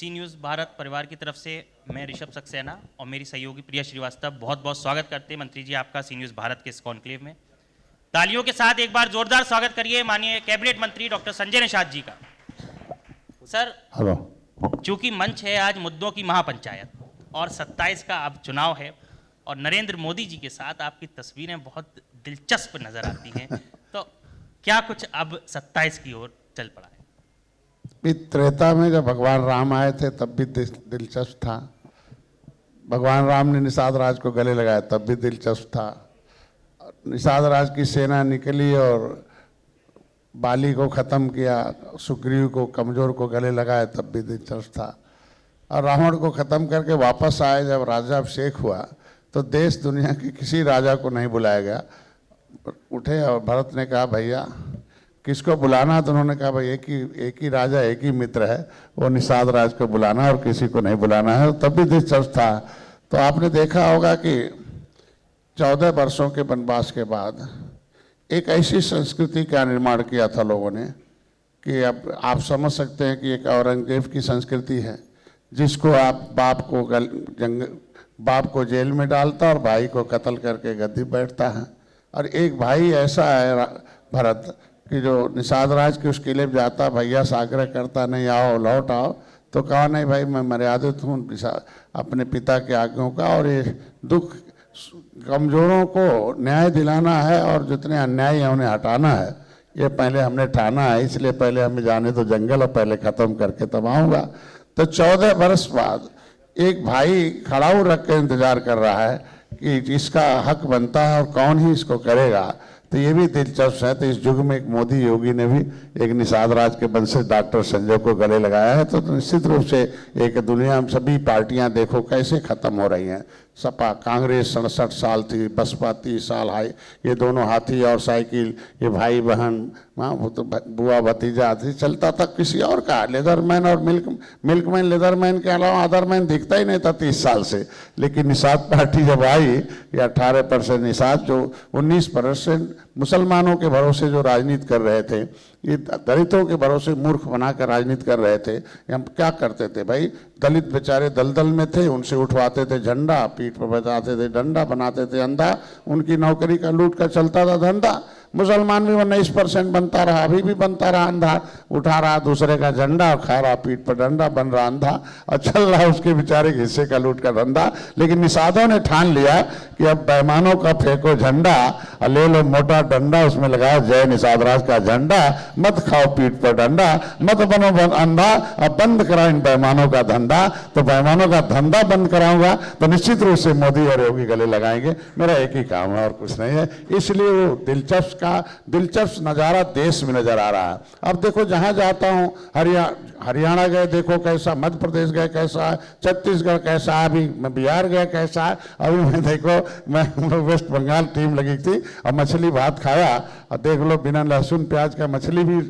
सी news Bharat परिवार की तरफ से मैं ऋषभ सक्सेना और मेरी सहयोगी प्रिया श्रीवास्तव बहुत बहुत स्वागत करते हैं मंत्री जी आपका सी न्यूज़ भारत के इस कॉन्क्लेव में। तालियों के साथ एक बार जोरदार स्वागत करिए माननीय कैबिनेट मंत्री डॉक्टर संजय निषाद जी का। सर, चूंकि मंच है आज मुद्दों की महापंचायत और 27 का अब चुनाव है और नरेंद्र मोदी जी के साथ आपकी तस्वीरें बहुत दिलचस्प नजर आती हैं, तो क्या कुछ अब 27 की ओर चल पड़ा है? त्रेता में जब भगवान राम आए थे तब भी दिलचस्प था, भगवान राम ने निषाद राज को गले लगाया तब भी दिलचस्प था, निषाद राज की सेना निकली और बाली को ख़त्म किया, सुग्रीव को कमज़ोर को गले लगाया तब भी दिलचस्प था, और रावण को ख़त्म करके वापस आए जब राज्याभिषेक हुआ तो देश दुनिया के किसी राजा को नहीं बुलाया गया। उठे और भरत ने कहा भैया किसको बुलाना, तो उन्होंने कहा भाई एक ही राजा एक ही मित्र है, वो निषाद राज को बुलाना और किसी को नहीं बुलाना है। तब भी दिलचस्प था। तो आपने देखा होगा कि 14 वर्षों के वनवास के बाद एक ऐसी संस्कृति का निर्माण किया था लोगों ने कि अब आप समझ सकते हैं कि एक औरंगजेब की संस्कृति है जिसको आप बाप को जेल में डालता और भाई को कत्ल करके गद्दी बैठता है, और एक भाई ऐसा है भरत कि जो निषाद राज के उस किले में जाता, भैया से आग्रह करता नहीं आओ लौट आओ, तो कहा नहीं भाई मैं मर्यादित हूँ अपने पिता के आज्ञों का, और ये दुख कमज़ोरों को न्याय दिलाना है और जितने अन्यायी हैं उन्हें हटाना है, ये पहले हमने ठाना है, इसलिए पहले हमें जाने तो जंगल और पहले ख़त्म करके तब आऊँगा। तो 14 वर्ष बाद एक भाई खड़ाऊ रख के इंतज़ार कर रहा है कि इसका हक बनता है और कौन ही इसको करेगा। तो ये भी दिलचस्प है। तो इस युग में एक मोदी योगी ने भी एक निषाद राज के वंशज डॉक्टर संजय को गले लगाया है। तो निश्चित रूप से एक दुनिया में सभी पार्टियां देखो कैसे ख़त्म हो रही हैं। सपा कांग्रेस 67 साल थी, बसपा 30 साल, हाई ये दोनों हाथी और साइकिल, ये भाई बहन वो तो बुआ भतीजा थी, चलता था किसी और का। लेदरमैन और मिल्कमैन लेदरमैन के अलावा अदरमैन दिखता ही नहीं था 30 साल से। लेकिन निषाद पार्टी जब आई, ये 18% निषाद जो 19% मुसलमानों के भरोसे जो राजनीति कर रहे थे, ये दलितों के भरोसे मूर्ख बनाकर राजनीति कर रहे थे। हम क्या करते थे भाई, दलित बेचारे दलदल में थे, उनसे उठवाते थे झंडा, पीठ पर बजाते थे डंडा, बनाते थे अंधा, उनकी नौकरी का लूट का चलता था धंधा। मुसलमान भी 19% बनता रहा, अभी भी बनता रहा अंधा, उठा रहा दूसरे का झंडा और खा रहा पीठ पर डंडा, बन रहा अंधा और चल रहा उसके बेचारे के हिस्से का लूट का धंधा। लेकिन निषादों ने ठान लिया कि अब बेईमानों का फेंको झंडा और ले लो मोटा डंडा, उसमें लगाया जय निषाद राज का झंडा, मत खाओ पीठ पर डंडा, मत बनो अंधा, अब बंद कराओ इन बेईमानों का धंधा। तो बेईमानों का धंधा बंद कराऊंगा तो निश्चित रूप से मोदी और योगी गले लगाएंगे। मेरा एक ही काम है और कुछ नहीं है। इसलिए वो दिलचस्प नज़ारा देश में नजर आ रहा है। अब देखो जहाँ जाता हूँ, हरियाणा गए देखो कैसा, मध्य प्रदेश गए कैसा है, छत्तीसगढ़ कैसा है, अभी मैं बिहार गया कैसा है, अभी मैं देखो मैं वेस्ट बंगाल टीम लगी थी और मछली भात खाया, और देख लो बिना लहसुन प्याज का मछली भी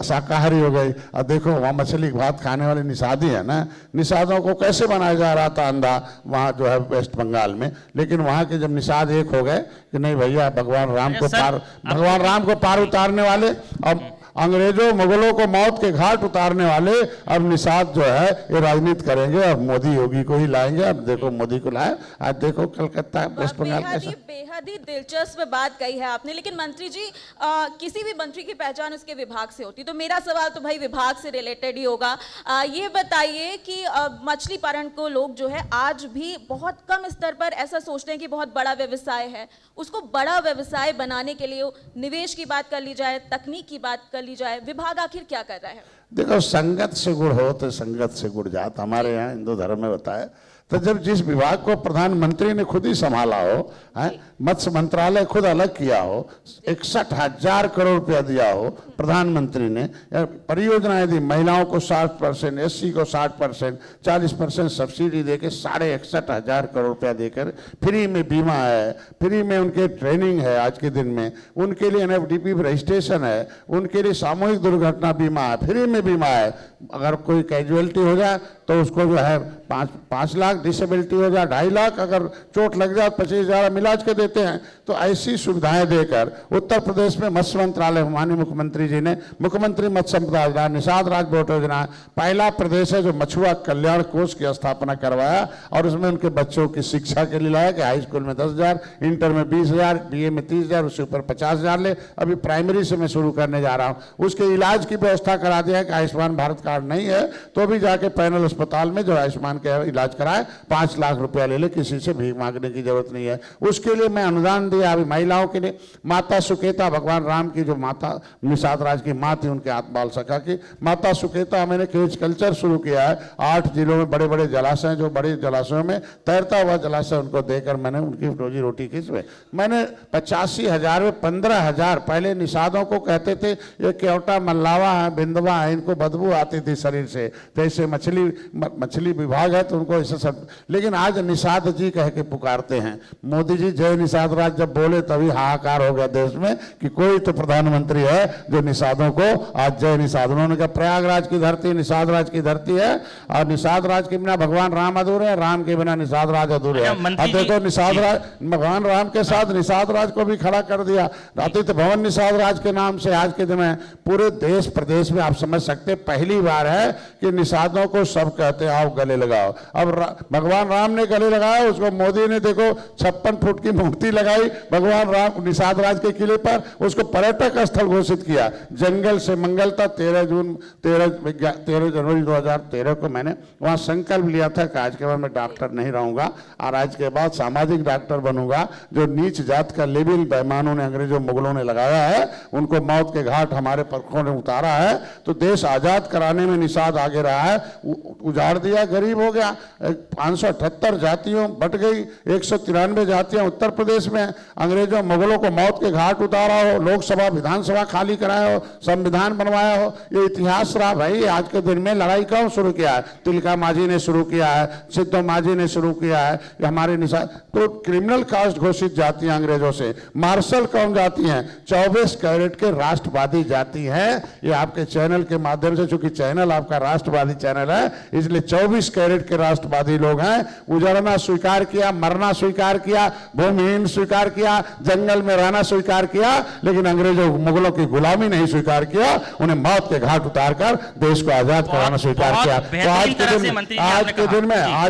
शाकाहारी हो गई। और देखो वहाँ मछली भात खाने वाले निषादी है ना, निषादों को कैसे बनाया जा रहा था अंधा वहाँ जो है वेस्ट बंगाल में। लेकिन वहाँ के जब निषाद एक हो गए कि नहीं भैया भगवान राम को पार उतारने वाले, अब अंग्रेजों मुगलों को मौत के घाट उतारने वाले अब निषाद जो है ये राजनीति करेंगे और मोदी योगी को ही लाएंगे। अब देखो मोदी को लाए, आज देखो कलकत्ता वेस्ट बंगाल कैसा। बेहद ही दिलचस्प बात कही है आपने। लेकिन मंत्री जी, किसी भी मंत्री की पहचान उसके विभाग से होती, तो मेरा सवाल तो भाई विभाग से रिलेटेड ही होगा। ये बताइए कि मछली पालन को लोग जो है आज भी बहुत कम स्तर पर ऐसा सोचते हैं कि बहुत बड़ा व्यवसाय है, उसको बड़ा व्यवसाय बनाने के लिए निवेश की बात कर ली जाए, तकनीक की बात कर ली जाए, विभाग आखिर क्या कर रहा है? देखो संगत से गुड़ हो तो संगत से गुड़ जात, हमारे यहाँ हिंदू धर्म में होता है। तो जब जिस विभाग को प्रधानमंत्री ने खुद ही संभाला हो, मत्स्य मंत्रालय खुद अलग किया हो, 61,000 करोड़ रुपया दिया हो प्रधानमंत्री ने, परियोजनाएं दी, महिलाओं को 60%, SC को 60%, 40% सब्सिडी देके 61,500 करोड़ रुपया देकर, फ्री में बीमा है, फ्री में उनके ट्रेनिंग है, आज के दिन में उनके लिए NFDP रजिस्ट्रेशन है, उनके लिए सामूहिक दुर्घटना बीमा है, फ्री में बीमा है। अगर कोई कैजुअलिटी हो जाए तो उसको जो है 5 लाख डिसेबिलिटी हो जाए 2.5 लाख, अगर चोट लग जाए 25,000 इलाज के देते हैं। तो ऐसी सुविधाएं देकर उत्तर प्रदेश में मत्स्य मंत्रालय, माननीय मुख्यमंत्री जी ने मुख्यमंत्री मत्स्य संपदा योजना, निषाद राज बोट योजना, पहला प्रदेश है जो मछुआ कल्याण कोष की स्थापना करवाया और उसमें उनके बच्चों की शिक्षा के लिए लाया कि हाई स्कूल में 10,000, इंटर में 20,000, बीए में 30,000, उसके ऊपर 50,000 ले। अभी प्राइमरी से मैं शुरू करने जा रहा हूं। उसके इलाज की व्यवस्था करा दिया कि आयुष्मान भारत कार्ड नहीं है तो भी जाके पैनल अस्पताल में जो आयुष्मान के इलाज कराए, 5 लाख रुपया ले ले, किसी से भीख मांगने की जरूरत नहीं है। उसके लिए मैं अनुदान दिया अभी महिलाओं के लिए। माता सुकेता, भगवान राम की जो माता निषाद राज की माँ थी, उनके बाल सखा की माता सुकेता, मैंने केज कल्चर शुरू किया है। 8 जिलों में बड़े बड़े जलाशय, जो बड़े जलाशयों में तैरता हुआ जलाशय, उनको देकर मैंने उनकी रोजी रोटी की। मैंने 85,000 में 15,000, पहले निषादों को कहते थे ये केवटा मल्लावा है, बिंदवा है, इनको बदबू आती थी शरीर से, जैसे मछली विभाग है तो उनको ऐसे सब, लेकिन आज निषाद जी कह के पुकारते हैं। मोदी जी जय निषाद राज जब बोले तभी हाहाकार हो गया देश में कि कोई तो प्रधानमंत्री है जो निषादों को आज जय निषाद। उन्होंने कहा प्रयागराज की धरती निषाद राज की धरती है और निषाद राज के बिना भगवान राम अधूरे हैं, राम के बिना निषाद राज अधूरे हैं। अब देखो निषाद राज, भगवान राम के साथ निषाद राज को भी खड़ा कर दिया। आतिथ्य भवन निषाद राज के नाम से आज के दिन में पूरे देश प्रदेश में आप समझ सकते पहली बार है कि निषादों को सब कहते हैं आओ गले लगाओ। अब भगवान राम ने गले लगाया, उसको मोदी ने देखो 56 फुट की मूर्ति लगाई भगवान राम निषाद राज के किले पर, उसको पर्यटक स्थल घोषित किया। जंगल से मंगल तक 13 जनवरी 2013 को मैंने वहां संकल्प लिया था कि आज के बाद मैं डॉक्टर नहीं रहूंगा और आज के बाद सामाजिक डॉक्टर बनूंगा। जो नीच जात का लेबल बेईमानों ने, अंग्रेजों मुगलों ने लगाया है, उनको मौत के घाट हमारे पुरखों ने उतारा है। तो देश आजाद कराने में निषाद आगे रहा है। उजाड़ दिया, गरीब हो गया। 578 जातियों बट गई, 193 जातियां उत्तर प्रदेश में। अंग्रेजों मुगलों को मौत के घाट उतारा हो, लोकसभा विधानसभा खाली कराया हो, संविधान बनवाया हो, ये इतिहास रहा भाई। आज के दिन में लड़ाई कौन शुरू किया है? तिलका मांझी ने शुरू किया है, सिद्धो मांझी ने शुरू किया है। ये हमारे निषाद तो क्रिमिनल कास्ट घोषित जातियां अंग्रेजों से। मार्शल कौन जाति हैं? 24 कैरेट के राष्ट्रवादी जाति है। ये आपके चैनल के माध्यम से, चूंकि चैनल आपका राष्ट्रवादी चैनल है, इसलिए 24 कैरेट के राष्ट्रवादी लोग हैं। उजड़ना स्वीकार किया, मरना स्वीकार किया, भूमिहीन स्वीकार किया, जंगल में रहना स्वीकार किया, लेकिन अंग्रेजों मुगलों की गुलामी नहीं स्वीकार किया। उन्हें मौत के घाट उतारकर देश को आजाद कराना स्वीकार किया। तो आज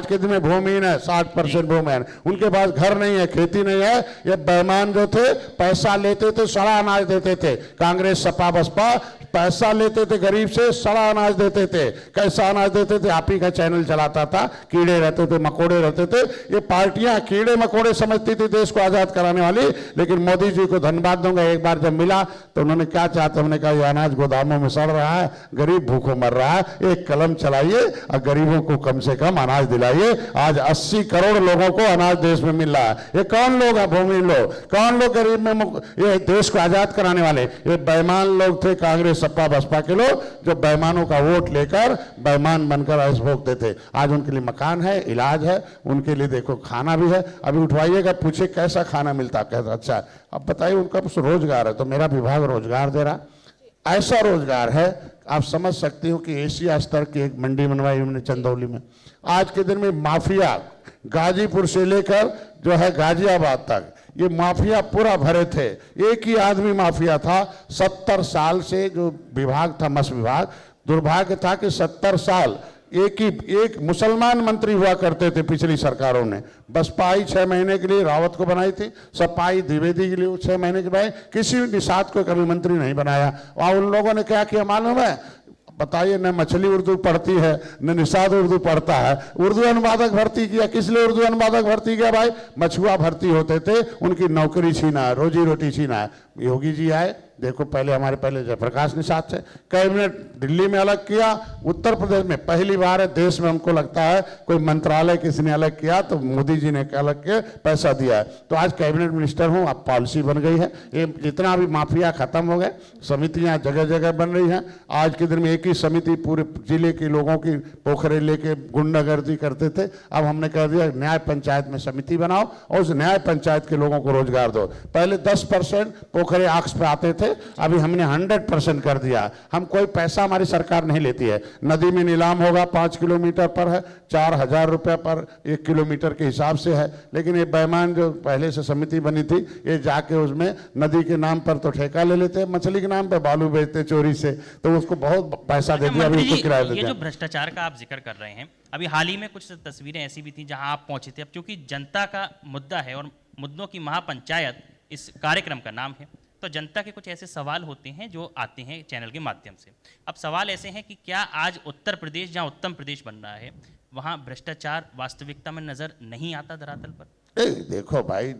के दिन में भूमिहीन है, 60% भूमिहीन, उनके पास घर नहीं है, खेती नहीं है। ये बेईमान जो थे पैसा लेते थे, सड़ा अनाज देते थे। कांग्रेस सपा बसपा पैसा लेते थे गरीब से, सड़ा अनाज देते थे। कैसा अनाज देते थे? आप ही का चैनल चलाता था, कीड़े रहते थे, मकोड़े रहते थे। ये पार्टियां कीड़े मकोड़े समझती थी देश को आजाद कराने वाली। लेकिन मोदी जी को धन्यवाद दूंगा, एक बार जब मिला तो उन्होंने क्या चाहते, हमने कहा ये अनाज गोदामों में सड़ रहा है, गरीब भूखों मर रहा है, एक कलम चलाइए और गरीबों को कम से कम अनाज दिलाइए। आज 80 करोड़ लोगों को अनाज देश में मिल रहा है। ये कौन लोग है? भूमिहीन लोग। कौन लोग गरीब में ये देश को आजाद कराने वाले? ये बेईमान लोग थे, कांग्रेस सपा बसपा के लोग, जो बेईमानों का वोट लेकर बेईमान बनकर ऐसे भोगते थे। आज उनके लिए मकान है, इलाज है, उनके लिए देखो खाना भी है। अभी उठवाइएगा, पूछे कैसा खाना मिलता, कहता अच्छा। अब बताइए उनका रोजगार है, तो मेरा विभाग रोजगार दे रहा। ऐसा रोजगार है, आप समझ सकते हो कि एशिया स्तर की एक मंडी बनवाई हमने चंदौली में। आज के दिन में माफिया गाजीपुर से लेकर जो है गाजियाबाद तक, ये माफिया पूरा भरे थे। एक ही आदमी माफिया था 70 साल से, जो विभाग था मत्स्य विभाग। दुर्भाग्य था कि 70 साल एक मुसलमान मंत्री हुआ करते थे पिछली सरकारों ने। बसपा आई 6 महीने के लिए रावत को बनाई थी, सपाई द्विवेदी के लिए 6 महीने के बाद, किसी निषाद को कभी मंत्री नहीं बनाया। और उन लोगों ने क्या किया मालूम है? बताइए, न मछली उर्दू पढ़ती है, न निषाद उर्दू पढ़ता है। उर्दू अनुवादक भर्ती किया। किस लिए उर्दू अनुवादक भर्ती किया भाई? मछुआ भर्ती होते थे, उनकी नौकरी छीना है, रोजी रोटी छीना है। योगी जी आए, देखो पहले हमारे जयप्रकाश निषाद थे, कैबिनेट दिल्ली में अलग किया। उत्तर प्रदेश में पहली बार है देश में, हमको लगता है कोई मंत्रालय किसी ने अलग किया तो मोदी जी ने अलग के पैसा दिया है। तो आज कैबिनेट मिनिस्टर हूँ, अब पॉलिसी बन गई है। ये जितना भी माफिया खत्म हो गए, समितियाँ जगह जगह बन रही हैं। आज के दिन में एक ही समिति पूरे जिले के लोगों की पोखरे लेके गुंडागर्दी करते थे, अब हमने कह दिया न्याय पंचायत में समिति बनाओ और उस न्याय पंचायत के लोगों को रोजगार दो। पहले 10% पोखरे आंख पे आते थे, अभी हमने 100% कर दिया। हम कोई पैसा हमारी सरकार नहीं लेती है। नदी में नीलाम होगा 5 किलोमीटर पर है, 4,000 रुपये पर 1 किलोमीटर के हिसाब से है। लेकिन ये बेईमान जो पहले से समिति बनी थी, ये जाके उसमें नदी के नाम पर तो ठेका ले लेते, मछली के नाम पे बालू बेचते चोरी से, तो उसको बहुत पैसा दे दिया, अभी उसको किराया दे ये दिया। जो भ्रष्टाचार का आप जिक्र कर रहे हैं, अभी हाल ही में कुछ तस्वीरें ऐसी भी थी जहां आप पहुंचे थे। अब क्योंकि जनता का मुद्दा है और मुद्दों की महापंचायत इस कार्यक्रम का नाम है, तो जनता के कुछ ऐसे सवाल होते हैं जो आते हैं चैनल के माध्यम से। अब सवाल ऐसे हैं कि क्या आज उत्तर प्रदेश, जहां उत्तम प्रदेश बन रहा है, वहां भ्रष्टाचार वास्तविकता में नजर नहीं आता धरातल पर? देखो भाई,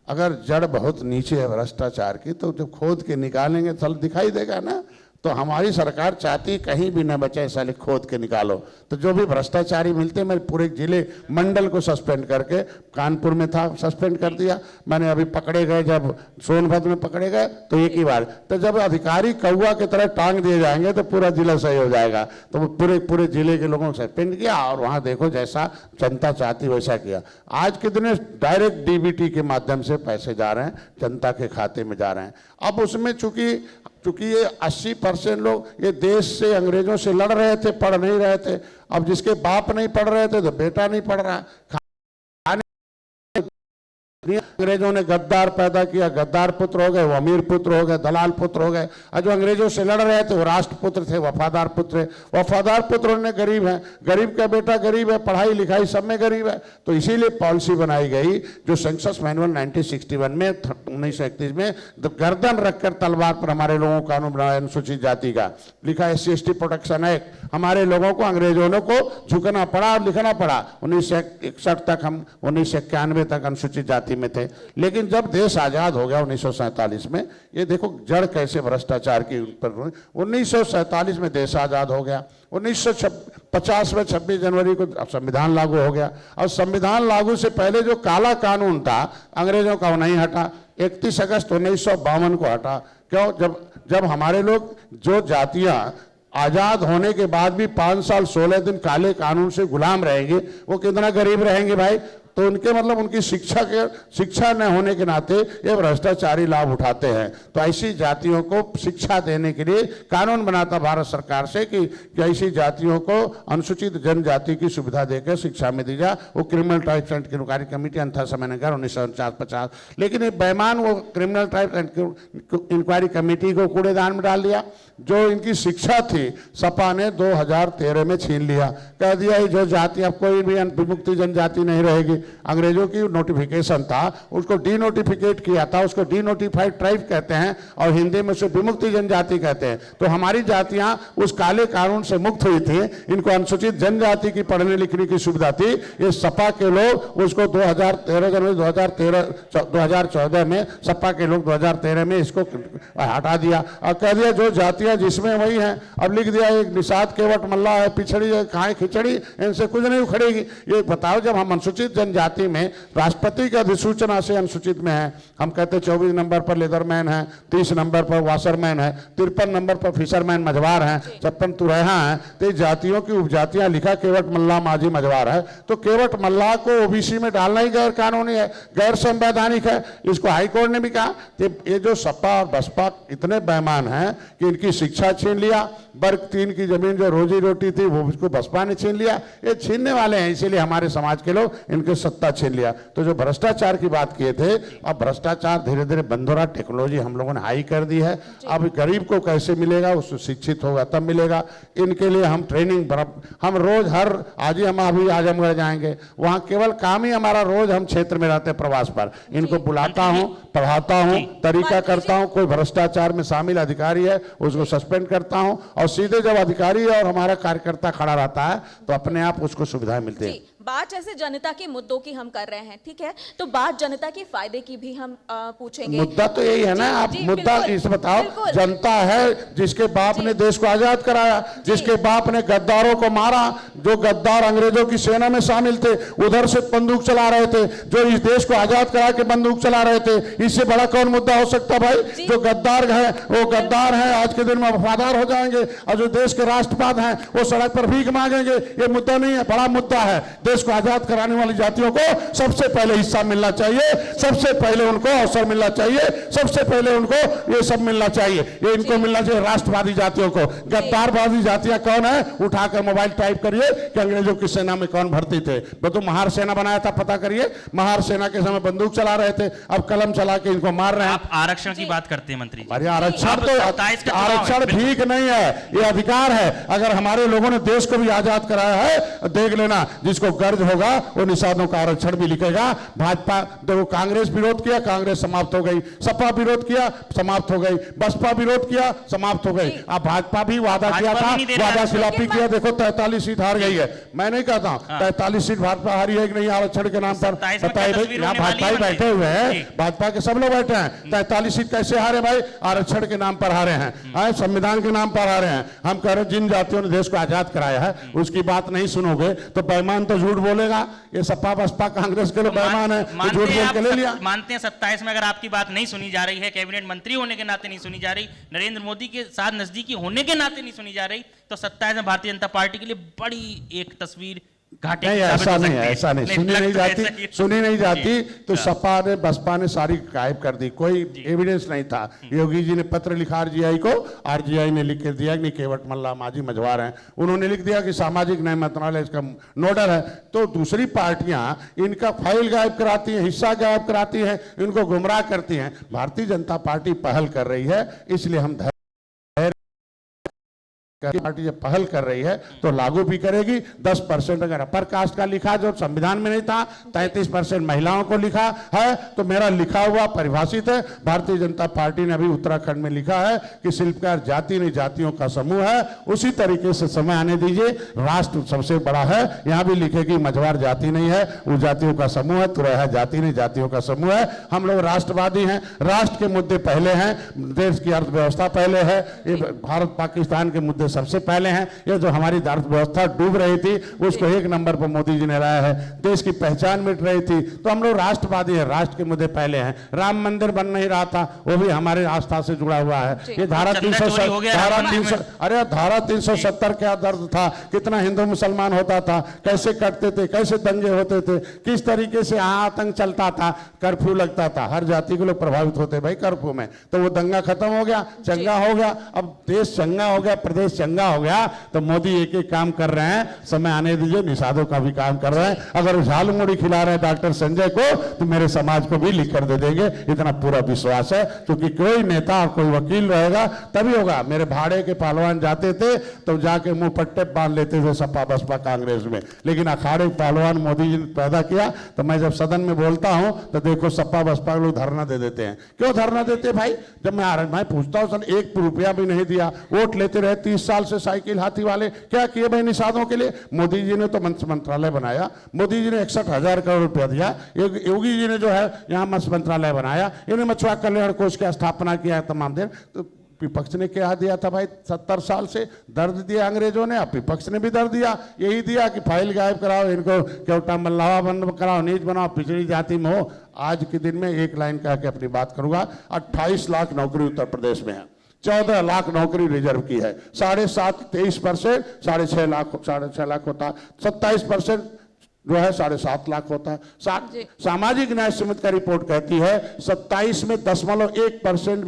अगर जड़ बहुत नीचे है भ्रष्टाचार की, तो जब खोद के निकालेंगे तो दिखाई देगा ना। तो हमारी सरकार चाहती कहीं भी न बचे, साले खोद के निकालो। तो जो भी भ्रष्टाचारी मिलते, मैं पूरे जिले मंडल को सस्पेंड करके, कानपुर में था सस्पेंड कर दिया मैंने। अभी पकड़े गए, जब सोनभद्र में पकड़े गए तो एक ही बार। तो जब अधिकारी कौवा की तरह टांग दिए जाएंगे तो पूरा जिला सही हो जाएगा। तो पूरे जिले के लोगों को सस्पेंड किया और वहाँ देखो जैसा जनता चाहती वैसा किया। आज कितने डायरेक्ट डीबीटी के माध्यम से पैसे जा रहे हैं, जनता के खाते में जा रहे हैं। अब उसमें चूंकि ये 80% लोग ये देश से अंग्रेजों से लड़ रहे थे, पढ़ नहीं रहे थे। अब जिसके बाप नहीं पढ़ रहे थे तो बेटा नहीं पढ़ रहा। अंग्रेजों ने गद्दार पैदा किया, गद्दार पुत्र हो गए, वो अमीर पुत्र हो गए, दलाल पुत्र हो गए। और जो अंग्रेजों से लड़ रहे थे वो राष्ट्रपुत्र थे, वफादार पुत्र। वफादार पुत्र ने गरीब हैं, गरीब का बेटा गरीब है, पढ़ाई लिखाई सब में गरीब है। तो इसीलिए पॉलिसी बनाई गई जो सेंसस मैनुअल 1961 में 1931 में गर्दन रखकर तलवार पर हमारे लोगों का कानून बनाया, अनुसूचित जाति का लिखा SC/ST प्रोटेक्शन एक्ट। हमारे लोगों को अंग्रेजों को झुकना पड़ा और लिखना पड़ा। 1961 तक, हम 1991 तक अनुसूचित जाति में थे। लेकिन जब देश आजाद हो गया 1947 में, ये देखो जड़ कैसे भ्रष्टाचार की ऊपर। 1947 में देश आजाद हो गया। 1950 में 26 जनवरी को संविधान लागू हो गया। और संविधान लागू से पहले जो काला कानून था अंग्रेजों का, वो नहीं हटा। 31 अगस्त 1952 को हटा। क्यों? जब हमारे लोग, जो जातियां आजाद होने के बाद भी 5 साल 16 दिन काले कानून से गुलाम रहेंगे, वो कितना गरीब रहेंगे भाई। तो उनके मतलब उनकी शिक्षा न होने के नाते ये भ्रष्टाचारी लाभ उठाते हैं। तो ऐसी जातियों को शिक्षा देने के लिए कानून बनाता भारत सरकार से कि ऐसी जातियों को अनुसूचित जनजाति की सुविधा देकर शिक्षा में दी जाए। वो criminal tribes and inquiry committee अंथा समयनगर 1949-50। लेकिन ये बेईमान वो criminal tribes and inquiry committee को कूड़ेदान में डाल दिया। जो इनकी शिक्षा थी सपा ने 2013 में छीन लिया। कह दिया जो जाति, अब कोई भी विमुक्ति जनजाति नहीं रहेगी। अंग्रेजों की नोटिफिकेशन था, उसको डीनोटिफिकेट किया था, उसको डीनोटिफाइड ट्राइब कहते हैं और हिंदी में उसे विमुक्ति जनजाति कहते हैं। तो हमारी जातियां उस काले कानून से मुक्त हुई थी। इनको अनुसूचित जनजाति की पढ़ने लिखने की सुविधा थी। ये सपा के लोग उसको 2014 में सपा के लोग 2013 में इसको हटा दिया और कह दिया जो जातियां जिसमें वही हैं। अब लिख दिया एक निषाद केवट मल्ला है, पिछड़ी है, खाए खिचड़ी, इनसे कुछ नहीं उखड़ेगी। ये बताओ, जब हम अनुसूचित जनजाति में राष्ट्रपति की अधिसूचना से अनुसूचित में है, हम कहते 24 नंबर पर लेदरमैन है, 30 नंबर पर वाशरमैन है, 53 नंबर पर फिशरमैन मझवार है, 56 तुरैहा है। तो जातियों की उपजातियां लिखा केवट मल्ला माझी मझवार है। तो केवट मल्ला को ओबीसी में डालना ही गैर कानूनी है, गैर संवैधानिक है। इसको हाईकोर्ट ने भी कहा कि ये जो सपा और बसपा इतने बेईमान हैं कि इनकी शिक्षा छीन लिया, वर्ग 3 की जमीन जो रोजी रोटी थी वो उसको बसपा ने छीन लिया। ये छीनने वाले हैं, इसीलिए हमारे समाज के लोग इनके सत्ता छीन लिया। तो जो भ्रष्टाचार की बात किए थे, अब भ्रष्टाचार धीरे धीरे बंद हो रहा। टेक्नोलॉजी हम लोगों ने हाई कर दी है। अब गरीब को कैसे मिलेगा, उसको शिक्षित होगा तब मिलेगा। इनके लिए हम ट्रेनिंग, हम रोज आज ही हम अभी आजमगढ़ जाएंगे, वहां केवल काम ही हमारा, रोज हम क्षेत्र में रहते हैं प्रवास पर, इनको बुलाता हूं, पढ़ाता हूं, तरीका करता हूं। कोई भ्रष्टाचार में शामिल अधिकारी है उसको सस्पेंड करता हूं और सीधे जब अधिकारी और हमारा कार्यकर्ता खड़ा रहता है तो अपने आप उसको सुविधाएं मिलती है। बात जैसे जनता के मुद्दों की हम कर रहे हैं, ठीक है, तो बात जनता के फायदे की भी हम पूछेंगे। मुद्दा तो यही है ना। आप मुद्दा इस बताओ, जनता है जिसके बाप ने देश को आजाद कराया, जिसके बाप ने गद्दारों को मारा, जो गद्दार अंग्रेजों की सेना में शामिल थे, उधर से बंदूक चला रहे थे, जो इस देश को आजाद करा के बंदूक चला रहे थे। इससे बड़ा कौन मुद्दा हो सकता भाई? जो गद्दार है वो गद्दार है, आज के दिन में वफादार हो जाएंगे, और जो देश के राष्ट्रवाद हैं वो सड़क पर भीख मांगेंगे। ये मुद्दा नहीं है, बड़ा मुद्दा है। देश देश को आजाद कराने वाली जातियों को सबसे पहले हिस्सा मिलना चाहिए, सबसे पहले उनको अवसर मिलना चाहिए, सबसे पहले उनको ये सब मिलना चाहिए, ये इनको मिलना चाहिए राष्ट्रवादी जातियों को। गद्दारवादी जातियां कौन है, उठाकर मोबाइल टाइप करिए कि अंग्रेजों की सेना में कौन भर्ती थे। वो तो महार सेना बनाया था, पता करिए, महार सेना के समय बंदूक चला रहे थे, अब कलम चला के इनको मार रहे हैं। आप आरक्षण की बात करते हैं मंत्री जी। अरे आरक्षण तो, 27 का चुनाव है, आरक्षण भीख नहीं है, ये अधिकार है। अगर हमारे लोगों ने देश को भी आजाद कराया है, देख लेना, जिसको गर्ज होगा वो निषादों का आरक्षण भी लिखेगा। भाजपा देखो, कांग्रेस विरोध किया, कांग्रेस समाप्त हो गई, सपा विरोध किया, समाप्त हो गई, बसपा विरोध किया, समाप्त हो गई। अब भाजपा भी वादा किया था, वादा खिलाफी किया, देखो 43 सीट हार गई है। मैं नहीं कहता 43 सीट भाजपा हारी है कि नहीं आरक्षण के नाम पर, बताइए भाई। यहाँ भाजपा ही बैठे हुए हैं, भाजपा के सब लोग बैठे हैं। 43 सीट कैसे हारे भाई? आरक्षण के नाम पर हारे हैं, संविधान के नाम पर हारे हैं। हम कह रहे जिन जातियों ने देश को आजाद कराया है उसकी बात नहीं सुनोगे तो बेईमान तो झूठ बोलेगा। ये सपा बसपा कांग्रेस के लोग बेईमान है, झूठ बोल के ले लिया। मानते हैं 27 में अगर आपकी बात नहीं सुनी जा रही है, कैबिनेट मंत्री होने के नाते नहीं सुनी जा रही, नरेंद्र मोदी के साथ नजदीकी होने के नाते नहीं सुनी जा रही, तो 27 में भारतीय जनता पार्टी के लिए बड़ी एक तस्वीर घाटे नहीं, ऐसा नहीं है, ऐसा नहीं, सुनी नहीं जाती, सुनी नहीं जाती तो सपा ने बसपा ने सारी गायब कर दी, कोई एविडेंस नहीं था। योगी जी ने पत्र लिखा आरजीआई को, आरजीआई ने लिख के दिया कि केवट मल्ला माझी मझवार हैं, उन्होंने लिख दिया कि सामाजिक न्याय मंत्रालय इसका नोडल है। तो दूसरी पार्टियां इनका फाइल गायब कराती हैं, हिस्सा गायब कराती हैं, इनको गुमराह करती हैं। भारतीय जनता पार्टी पहल कर रही है, इसलिए हम पार्टी जब पहल कर रही है तो लागू भी करेगी। 10% अगर अपर कास्ट का लिखा जो संविधान में नहीं था, 33% महिलाओं को लिखा है, तो मेरा लिखा हुआ परिभाषित है। भारतीय जनता पार्टी ने अभी उत्तराखंड में लिखा है कि शिल्पकार जाति नहीं जातियों का समूह है। उसी तरीके से समय आने दीजिए, राष्ट्र सबसे बड़ा है, यहाँ भी लिखेगी मझवार जाति नहीं है, वो जातियों का समूह है, तुरैया जाति नहीं जातियों का समूह है। हम लोग राष्ट्रवादी हैं, राष्ट्र के मुद्दे पहले हैं, देश की अर्थव्यवस्था पहले है, ये भारत पाकिस्तान के मुद्दे सबसे पहले हैं। ये जो हमारी अर्थव्यवस्था डूब रही थी उसको एक नंबर पर मोदी जी ने लाया है, देश की पहचान मिट रही थी, तो हम लोग राष्ट्रवादी हैं, राष्ट्र के मुद्दे पहले हैं। राम मंदिर बन नहीं रहा था, वो भी हमारे आस्था से जुड़ा हुआ है। ये धारा 370 क्या दर्द था, कितना हिंदू मुसलमान होता था, कैसे कटते थे, कैसे दंगे होते थे, किस तरीके से आतंक चलता था, कर्फ्यू लगता था, हर जाति के लोग प्रभावित होते भाई कर्फ्यू में। तो वो दंगा खत्म हो गया, चंगा हो गया, अब देश चंगा हो गया, प्रदेश चंगा हो गया। तो मोदी एक एक काम कर रहे हैं, समय आने दीजिए, निषादों का भी काम कर रहे हैं। अगर झाल मुड़ी खिला रहे हैं डॉक्टर संजय को तो मेरे समाज को भी लिख कर दे देंगे, इतना पूरा विश्वास है। क्योंकि कोई नेता और कोई वकील रहेगा तभी होगा। मेरे भाड़े के पहलवान जाते थे तो जाके मुंह पट्टे बांध लेते थे सपा बसपा कांग्रेस में, लेकिन अखाड़े पहलवान मोदी जी ने पैदा किया। तो मैं जब सदन में बोलता हूं तो देखो सपा बसपा लोग धरना दे देते हैं। क्यों धरना देते भाई? जब मैं पूछता हूं सर, 1 रुपया भी नहीं दिया, वोट लेते रहे 30 साल से साइकिल हाथी वाले, क्या किए भाई निषादों के लिए? मोदी जी ने तो मंत्रालय बनाया, मोदी जी ने 61,000 करोड़ रुपया दिया, योगी जी ने जो है यहाँ मत्स्य मंत्रालय बनाया, इन्हें मछुआ कल्याण कोष की स्थापना किया है तमाम दिन। तो विपक्ष ने क्या दिया था भाई? 70 साल से दर्द दिया अंग्रेजों ने, अब विपक्ष ने भी दर्द दिया, यही दिया कि फाइल गायब कराओ, इनको केवटा मल्लावा बंद कराओ, नीच बनाओ, पिछड़ी जाति में हो। आज के दिन में एक लाइन कह के अपनी बात करूंगा, 28 लाख नौकरी उत्तर प्रदेश में है, 14 लाख नौकरी रिजर्व की है, 7.5 23%, 6.5 लाख होता है, 27% जो है 7.5 लाख होता है। सामाजिक न्याय समिति का रिपोर्ट कहती है 27 में 0.1%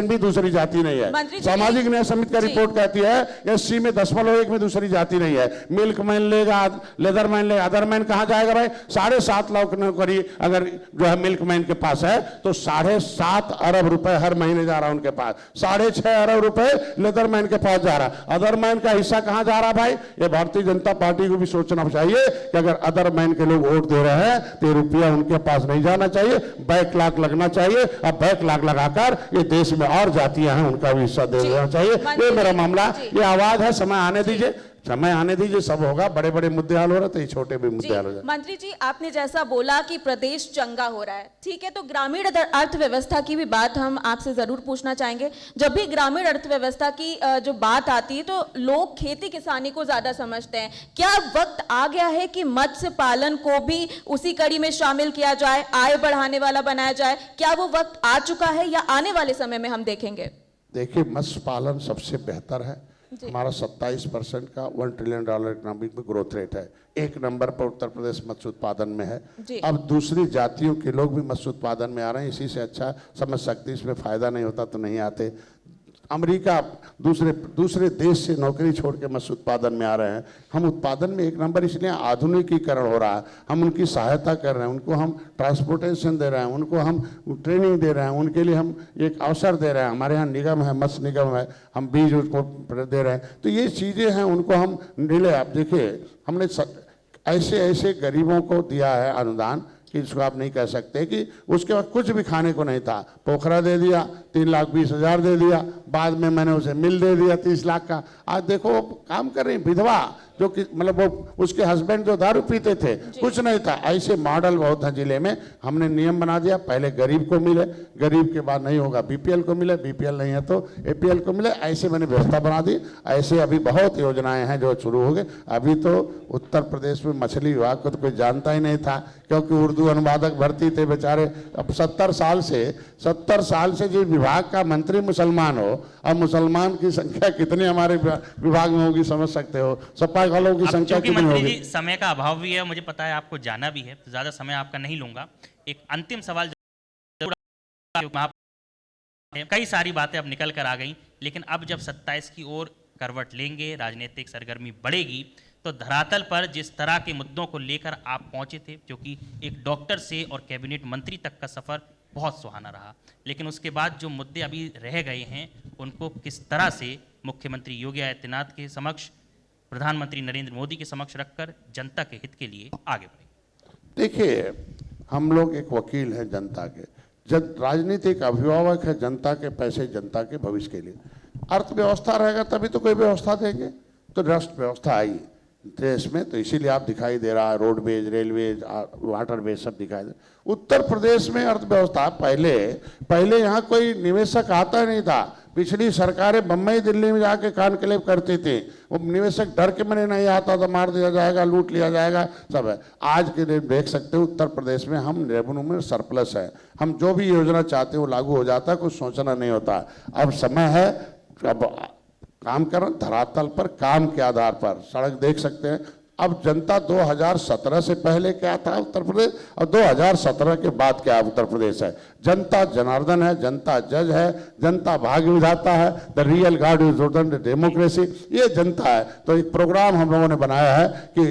भी दूसरी जाति नहीं है। सामाजिक न्याय समिति का रिपोर्ट कहती है एससी में 0.1 में दूसरी जाति नहीं है। मिल्क मैन लेगा, लेदर मैन लेगा, अदर मैन कहां जाएगा भाई? 7.5 लाख नौकरी अगर जो है मिल्क मैन के पास है तो 7.5 अरब रुपए हर महीने जा रहा है उनके पास, 6.5 अरब रुपए लेदर मैन के पास जा रहा। अदर मैन का हिस्सा कहां जा रहा भाई? ये भारतीय जनता पार्टी को भी सोचना चाहिए कि अगर अदर मैन के लोग वोट दे रहे हैं तो रुपया उनके पास नहीं जाना चाहिए, बैकलॉग लगना चाहिए। अब बैकलॉग लगाकर ये देश में और जातियां हैं उनका भी हिस्सा दे देना चाहिए। ये मेरा मामला, ये आवाज है, समय आने दीजिए, समय आने दीजिए, सब होगा। बड़े बड़े मुद्दे हल हो रहे थे, छोटे भी मुद्दे हल हो जाए। मंत्री जी, आपने जैसा बोला कि प्रदेश चंगा हो रहा है, ठीक है, तो ग्रामीण अर्थव्यवस्था की भी बात हम आपसे जरूर पूछना चाहेंगे। जब भी ग्रामीण अर्थव्यवस्था की जो बात आती है तो लोग खेती किसानी को ज्यादा समझते हैं। क्या वक्त आ गया है कि मत्स्य पालन को भी उसी कड़ी में शामिल किया जाए, आय बढ़ाने वाला बनाया जाए? क्या वो वक्त आ चुका है या आने वाले समय में हम देखेंगे? देखिए, मत्स्य पालन सबसे बेहतर है, जी। हमारा 27% का $1 ट्रिलियन इकोनॉमिक में ग्रोथ रेट है। एक नंबर पर उत्तर प्रदेश मत्स्य उत्पादन में है। जी। अब दूसरी जातियों के लोग भी मत्स्य उत्पादन में आ रहे हैं। इसी से अच्छा समझ सकते, इसमें फायदा नहीं होता तो नहीं आते। अमेरिका दूसरे देश से नौकरी छोड़ के मत्स्य उत्पादन में आ रहे हैं। हम उत्पादन में एक नंबर, इसलिए आधुनिकीकरण हो रहा है। हम उनकी सहायता कर रहे हैं, उनको हम ट्रांसपोर्टेशन दे रहे हैं, उनको हम ट्रेनिंग दे रहे हैं, उनके लिए हम एक अवसर दे रहे हैं। हमारे यहाँ निगम है, मत्स्य निगम है, हम बीज उसको दे रहे हैं। तो ये चीज़ें हैं, उनको हम मिले। आप देखिए, हमने ऐसे ऐसे गरीबों को दिया है अनुदान कि इसको आप नहीं कह सकते कि उसके बाद कुछ भी खाने को नहीं था। पोखरा दे दिया, 3,20,000 दे दिया, बाद में मैंने उसे मिल दे दिया 30 लाख का। आज देखो वो काम कर रही विधवा, जो कि मतलब वो उसके हस्बैंड जो दारू पीते थे, कुछ नहीं था। ऐसे मॉडल बहुत हैं जिले में। हमने नियम बना दिया, पहले गरीब को मिले, गरीब के बाद नहीं होगा बीपीएल को मिले, बीपीएल नहीं है तो एपीएल को मिले। ऐसे मैंने व्यवस्था बना दी। ऐसे अभी बहुत योजनाएं हैं जो शुरू हो गए। अभी तो उत्तर प्रदेश में मछली विभाग को तो कोई जानता ही नहीं था, क्योंकि उर्दू अनुवादक भर्ती थे बेचारे। अब 70 साल से जिस विभाग का मंत्री मुसलमान हो, अब मुसलमान की संख्या कितनी हमारे विभाग में होगी समझ सकते हो। सपा वालों की संख्या क्योंकि कितनी मंत्री होगी। जी समय का अभाव भी है, मुझे पता है आपको जाना भी है, तो ज्यादा समय आपका नहीं लूंगा। एक अंतिम सवाल कई सारी बातें अब निकल कर आ गई, लेकिन अब जब 27 की ओर करवट लेंगे, राजनीतिक सरगर्मी बढ़ेगी, तो धरातल पर जिस तरह के मुद्दों को लेकर आप पहुंचे थे, क्योंकि एक डॉक्टर से और कैबिनेट मंत्री तक का सफर बहुत सुहाना रहा, लेकिन उसके बाद जो मुद्दे अभी रह गए हैं उनको किस तरह से मुख्यमंत्री योगी आदित्यनाथ के समक्ष, प्रधानमंत्री नरेंद्र मोदी के समक्ष रखकर जनता के हित के लिए आगे बढ़े? देखिए, हम लोग एक वकील हैं जनता के, राजनीतिक अभिभावक है जनता के पैसे, जनता के भविष्य के लिए। अर्थव्यवस्था रहेगा तभी तो कोई व्यवस्था देंगे। तो राष्ट्र व्यवस्था आई देश में, तो इसीलिए आप दिखाई दे रहा है रोडवेज, रेलवेज, वाटरवेज सब दिखाई दे। उत्तर प्रदेश में अर्थव्यवस्था पहले यहाँ कोई निवेशक आता नहीं था। पिछली सरकारें बम्बई दिल्ली में जाके कानक्लेव करती थी, वो निवेशक डर के मने नहीं आता था, मार दिया जाएगा, लूट लिया जाएगा, सब है। आज के दिन देख सकते हो उत्तर प्रदेश में हम रेवेन्यू में सरप्लस है। हम जो भी योजना चाहते हो लागू हो जाता है, कुछ सोचना नहीं होता। अब समय है, अब काम कर रहे हैं धरातल पर, काम के आधार पर। सड़क देख सकते हैं। अब जनता 2017 से पहले क्या था उत्तर प्रदेश और 2017 के बाद क्या उत्तर प्रदेश है। जनता जनार्दन है, जनता जज है, जनता भाग्य विधाता है। The real God is democracy, ये जनता है। तो एक प्रोग्राम हम लोगों ने बनाया है कि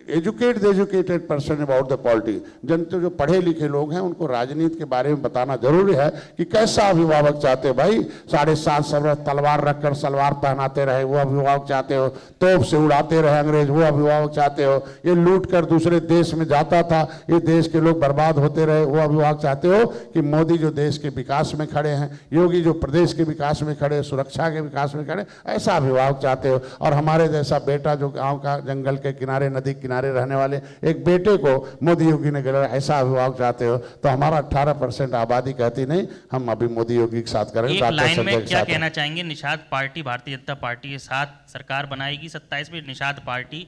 educate the educated person about the politics. जनता जो पढ़े लिखे लोग हैं उनको राजनीति के बारे में बताना जरूरी है कि कैसा अभिभावक चाहते हो भाई। 7.5 साल तलवार रखकर सलवार पहनाते रहे वो अभिभावक चाहते हो, तोप से उड़ाते रहे अंग्रेज वो अभिभावक चाहते हो, ये लूट कर दूसरे देश में जाता था, ये देश के लोग बर्बाद होते रहे वो अभिभावक चाहते हो, कि मोदी जो देश के विकास में खड़े हैं, योगी जो प्रदेश के विकास में खड़े, सुरक्षा के विकास में खड़े, ऐसा अभिभावक चाहते हो। और हमारे जैसा बेटा जो गाँव का जंगल के किनारे नदी किनारे रहने वाले एक बेटे को मोदी योगी ने गलत, ऐसा अभिभावक चाहते हो। तो हमारा 18% आबादी कहती नहीं, हम अभी मोदी योगी के साथ करेंगे। एक लाइन में क्या कहना चाहेंगे? निषाद पार्टी भारतीय जनता पार्टी के साथ सरकार बनाएगी 27 में, निषाद पार्टी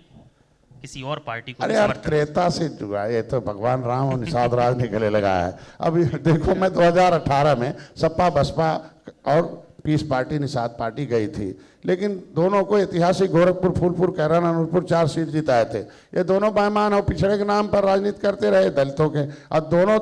किसी और पार्टी को? अरे यार, त्रेता से जुड़ा ये तो भगवान राम और निषाद राज ने गले लगाया है। अभी देखो, मैं 2018 में सपा बसपा और पीस पार्टी निषाद पार्टी गई थी, लेकिन दोनों को ऐतिहासिक गोरखपुर, फूलपुर, कैराना, अनूपपुर 4 सीट जिताए थे। ये दोनों बेईमान और पिछड़े के नाम पर राजनीति करते रहे दलितों के, और दोनों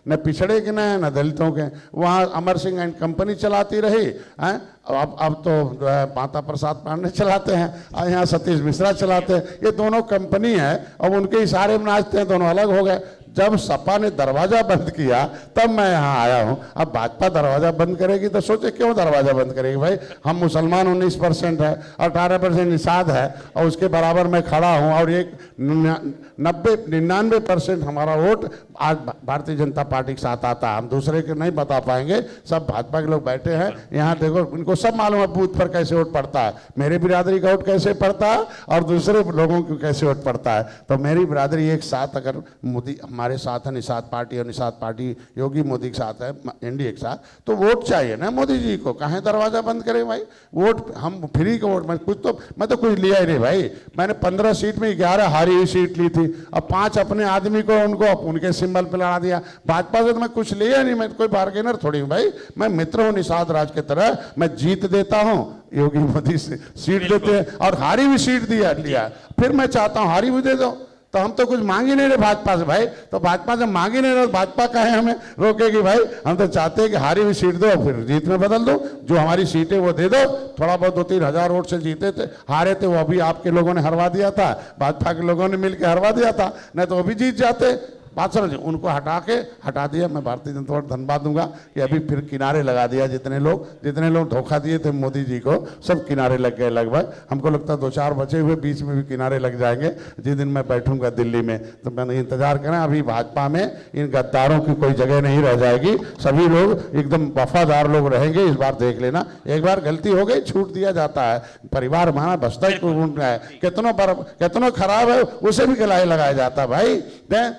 न पिछड़े के न न दलितों के। वहाँ अमर सिंह एंड कंपनी चलाती रही हैं, अब तो जो है माता प्रसाद पांडे चलाते हैं, और यहाँ सतीश मिश्रा चलाते हैं। ये दोनों कंपनी है और उनके इशारे में नाचते हैं, दोनों अलग हो गए। जब सपा ने दरवाजा बंद किया तब मैं यहाँ आया हूँ। अब भाजपा दरवाजा बंद करेगी तो सोचे क्यों दरवाजा बंद करेगी भाई। हम मुसलमान 19% है, 18% निषाद है, और उसके बराबर मैं खड़ा हूँ, और एक 99% हमारा वोट आज भारतीय जनता पार्टी के साथ आता है। हम दूसरे के नहीं बता पाएंगे, सब भाजपा के लोग बैठे हैं यहाँ। देखो, इनको सब मालूम है बूथ पर कैसे वोट पड़ता है, मेरी बिरादरी का वोट कैसे पड़ता है और दूसरे लोगों को कैसे वोट पड़ता है। तो मेरी बिरादरी एक साथ अगर मोदी हमारे साथ है निषाद पार्टी, और निषाद पार्टी योगी मोदी के साथ है, एनडीए के साथ, तो वोट चाहिए ना मोदी जी को। कहाँ दरवाजा बंद करें भाई? वोट हम फ्री का वोट, मैं तो कुछ लिया ही नहीं भाई। मैंने 15 सीट में 11 हारी हुई सीट ली थी, अब 5 अपने आदमी को उनके सिंबल पे लड़ा दिया। भाजपा से तो मैं कुछ लिया नहीं, मैं कोई बार्गेनर थोड़ी हूँ भाई, मैं मित्र हूँ निषाद राज की तरह। मैं जीत देता हूँ, योगी मोदी से सीट देते हैं, और हारी हुई सीट लिया, फिर मैं चाहता हूँ हारी हुई दे दो। तो हम तो कुछ मांग ही नहीं रहे भाजपा से भाई, तो भाजपा से मांग ही नहीं रहे, भाजपा कहे हमें रोकेगी भाई? हम तो चाहते हैं कि हारी हुई सीट दो, फिर जीत में बदल दो, जो हमारी सीटें वो दे दो। थोड़ा बहुत 2-3 हज़ार वोट से जीते थे, हारे थे, वो अभी आपके लोगों ने हरवा दिया था, भाजपा के लोगों ने मिलकर हरवा दिया था, नहीं तो वो भी जीत जाते। बात समझ, उनको हटा दिया। मैं भारतीय जनता पार्टी धन्यवाद दूंगा कि अभी फिर किनारे लगा दिया। जितने लोग धोखा दिए थे मोदी जी को, सब किनारे लग गए लगभग। हमको लगता है 2-4 बचे हुए बीच में भी किनारे लग जाएंगे जिस दिन मैं बैठूंगा दिल्ली में। तो मैंने इंतजार करें, अभी भाजपा में इन गद्दारों की कोई जगह नहीं रह जाएगी, सभी लोग एकदम वफादार लोग रहेंगे। इस बार देख लेना, एक बार गलती हो गई, छूट दिया जाता है। परिवार हमारा बसता ही है, कितना खराब है उसे भी गले लगाया जाता है भाई,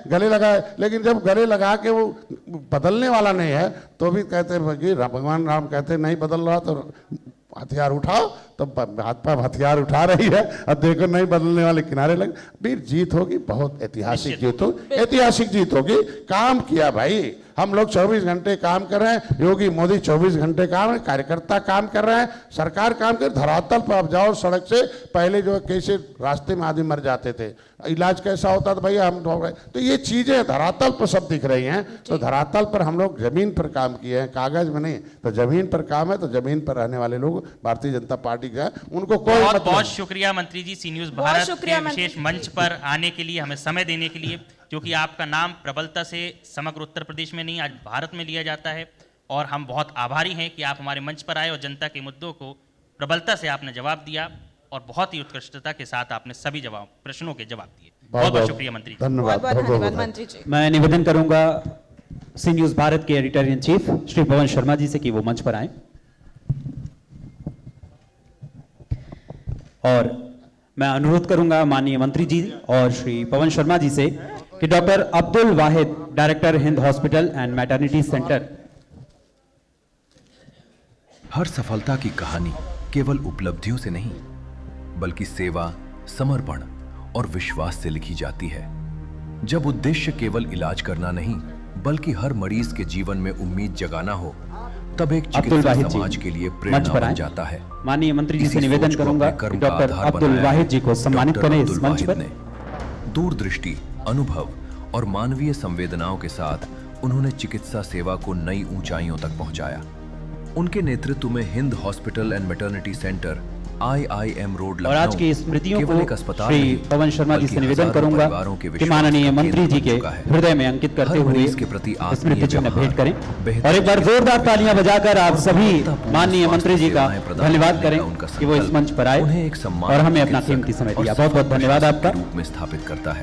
गले लगा। लेकिन जब गले लगा के वो बदलने वाला नहीं है तो भी कहते हैं कि भगवान राम कहते नहीं बदल रहा तो हथियार उठाओ, तो भाजपा हथियार उठा रही है। अब देखो नहीं बदलने वाले किनारे लग। फिर जीत होगी, बहुत ऐतिहासिक जीत होगी, ऐतिहासिक जीत होगी। काम किया भाई, हम लोग 24 घंटे काम कर रहे हैं, योगी मोदी 24 घंटे काम, कार्यकर्ता काम कर रहे हैं, सरकार काम कर। धरातल पर आप जाओ, सड़क से पहले जो कैसे रास्ते में आदमी मर जाते थे, इलाज कैसा होता था भैया, हम तो ये चीजें धरातल पर सब दिख रही हैं। तो धरातल पर हम लोग जमीन पर काम किए हैं, कागज में नहीं। तो जमीन पर काम है, तो जमीन पर रहने वाले लोग भारतीय जनता पार्टी का, उनको कोई बहुत बहुत शुक्रिया मंत्री जी, सी न्यूज़ भारत के विशेष मंच पर आने के लिए, हमें समय देने के लिए, क्योंकि आपका नाम प्रबलता से समग्र उत्तर प्रदेश में नहीं आज भारत में लिया जाता है। और हम बहुत आभारी हैं कि आप हमारे मंच पर आए और जनता के मुद्दों को प्रबलता से आपने जवाब दिया, और बहुत ही उत्कृष्टता के साथ आपने सभी प्रश्नों के जवाब दिए। बहुत बहुत शुक्रिया मंत्री जी। धन्यवाद मंत्री जी। मैं निवेदन करूंगा सी न्यूज़ भारत के editor in chief Shri Pawan Sharma ji से कि वो मंच पर आए। और मैं अनुरोध करूंगा माननीय मंत्री जी और श्री पवन शर्मा जी से कि doctor Abdul Wahid, director Hind hospital and maternity centre. हर सफलता की कहानी केवल उपलब्धियों से नहीं, बल्कि सेवा, समर्पण और विश्वास से लिखी जाती है। जब उद्देश्य केवल इलाज करना नहीं, बल्कि हर मरीज के जीवन में उम्मीद जगाना हो, तब एक चिकित्सा समाज के लिए प्रेरणा बन जाता है। माननीय मंत्री जी से निवेदन करूंगा कि डॉक्टर अब्दुल वाहिद जी को सम्मानित करें इस मंच पर। दूरदृष्टि, अनुभव और मानवीय संवेदनाओं के साथ उन्होंने चिकित्सा सेवा को नई ऊंचाइयों तक पहुंचाया। उनके नेतृत्व में Hind hospital and maternity centre IIM road और आज की स्मृतियों को श्री पवन शर्मा जी से निवेदन करूंगा कि माननीय मंत्री जी के हृदय में अंकित करते हुए स्मृति चिन्ह भेंट करें। और एक बार जोरदार तालियां बजाकर आप सभी माननीय मंत्री जी का धन्यवाद करें कि वो इस मंच पर आए और हमें अपना कीमती समय दिया। बहुत बहुत धन्यवाद आपका। रूप में स्थापित करता है।